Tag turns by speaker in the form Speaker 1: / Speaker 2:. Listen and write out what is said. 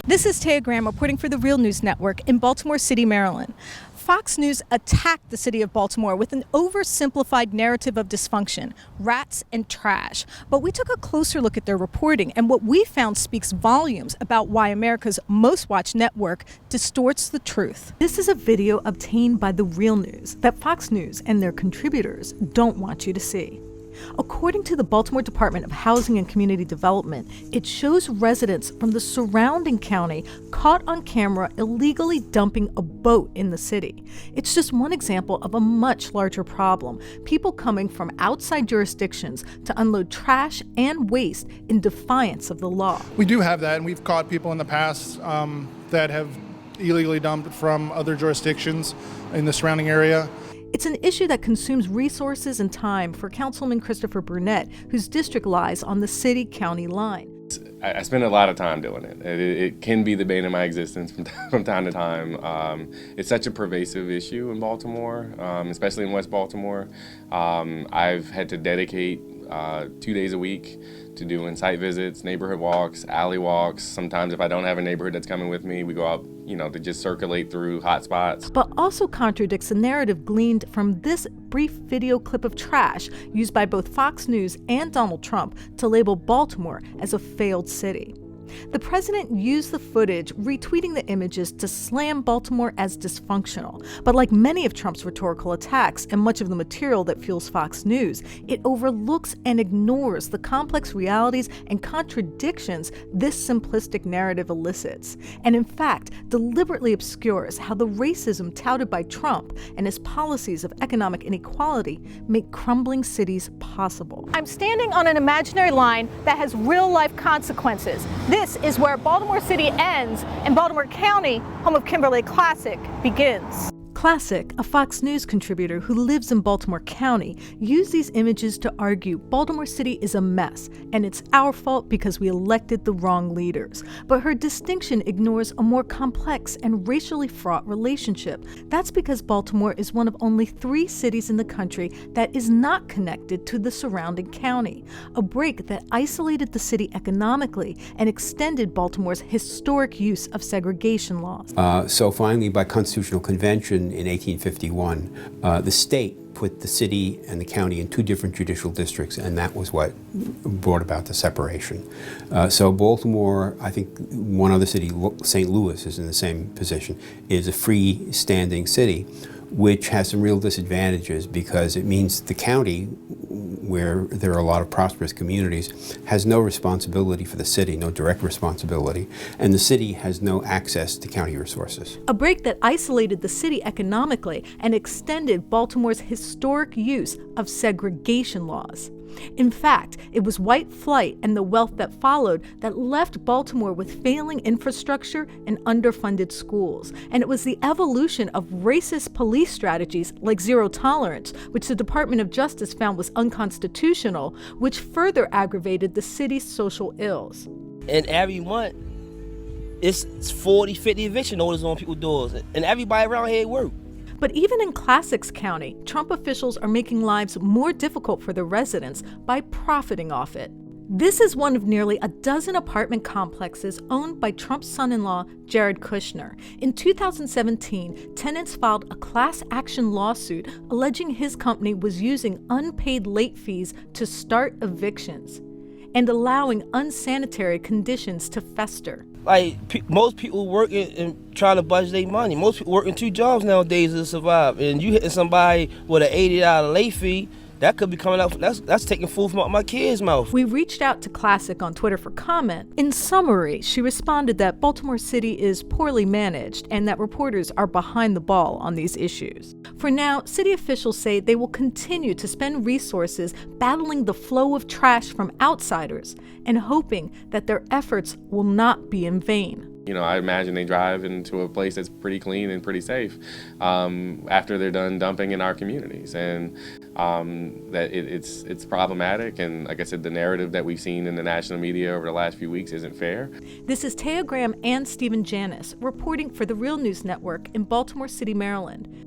Speaker 1: This is Taya Graham reporting for the Real News Network in Baltimore City, Maryland. Fox News attacked the city of Baltimore with an oversimplified narrative of dysfunction, rats, and trash. But we took a closer look at their reporting, and what we found speaks volumes about why America's most watched network distorts the truth. This is a video obtained by the Real News that Fox News and their contributors don't want you to see. According to the Baltimore Department of Housing and Community Development, it shows residents from the surrounding county caught on camera illegally dumping a boat in the city. It's just one example of a much larger problem, people coming from outside jurisdictions to unload trash and waste in defiance of the law.
Speaker 2: We do have that, and we've caught people in the past that have illegally dumped from other jurisdictions in the surrounding area.
Speaker 1: It's an issue that consumes resources and time for Councilman Kristopher Burnett, whose district lies on the city-county line.
Speaker 3: I spend a lot of time doing it. It can be the bane of my existence from time to time. It's such a pervasive issue in Baltimore, especially in West Baltimore. I've had to dedicate 2 days a week to doing site visits, neighborhood walks, alley walks. Sometimes if I don't have a neighborhood that's coming with me, we go out, to just circulate through hot spots.
Speaker 1: But also contradicts the narrative gleaned from this brief video clip of trash used by both Fox News and Donald Trump to label Baltimore as a failed city. The president used the footage, retweeting the images to slam Baltimore as dysfunctional. But like many of Trump's rhetorical attacks and much of the material that fuels Fox News, it overlooks and ignores the complex realities and contradictions this simplistic narrative elicits. And in fact, deliberately obscures how the racism touted by Trump and his policies of economic inequality make crumbling cities possible. I'm standing on an imaginary line that has real-life consequences. This is where Baltimore City ends and Baltimore County, home of Kimberly Classic, begins. Classic, a Fox News contributor who lives in Baltimore County, used these images to argue Baltimore City is a mess and it's our fault because we elected the wrong leaders. But her distinction ignores a more complex and racially fraught relationship. That's because Baltimore is one of only 3 cities in the country that is not connected to the surrounding county, a break that isolated the city economically and extended Baltimore's historic use of segregation laws.
Speaker 4: So finally, by constitutional convention, in 1851, the state put the city and the county in 2 different judicial districts, and that was what brought about the separation. So Baltimore, I think one other city, St. Louis, is in the same position, is a freestanding city, which has some real disadvantages because it means the county, where there are a lot of prosperous communities, has no responsibility for the city, no direct responsibility, and the city has no access to county resources.
Speaker 1: A break that isolated the city economically and extended Baltimore's historic use of segregation laws. In fact, it was white flight and the wealth that followed that left Baltimore with failing infrastructure and underfunded schools. And it was the evolution of racist police strategies like zero tolerance, which the Department of Justice found was unconstitutional, which further aggravated the city's social ills.
Speaker 5: And every month, it's 40, 50 eviction notices on people's doors. And everybody around here work.
Speaker 1: But even in Classics County, Trump officials are making lives more difficult for the residents by profiting off it. This is one of nearly a dozen apartment complexes owned by Trump's son-in-law, Jared Kushner. In 2017, tenants filed a class action lawsuit alleging his company was using unpaid late fees to start evictions and allowing unsanitary conditions to fester.
Speaker 5: Like, most people working and trying to budget their money. Most people working 2 jobs nowadays to survive. And you hitting somebody with an $80 late fee, that could be coming out, that's taking food from my kids' mouth.
Speaker 1: We reached out to Classic on Twitter for comment. In summary, she responded that Baltimore City is poorly managed and that reporters are behind the ball on these issues. For now, city officials say they will continue to spend resources battling the flow of trash from outsiders and hoping that their efforts will not be in vain.
Speaker 3: I imagine they drive into a place that's pretty clean and pretty safe after they're done dumping in our communities, and that it's problematic. And like I said, the narrative that we've seen in the national media over the last few weeks isn't fair.
Speaker 1: This is Taya Graham and Stephen Janis reporting for the Real News Network in Baltimore City, Maryland.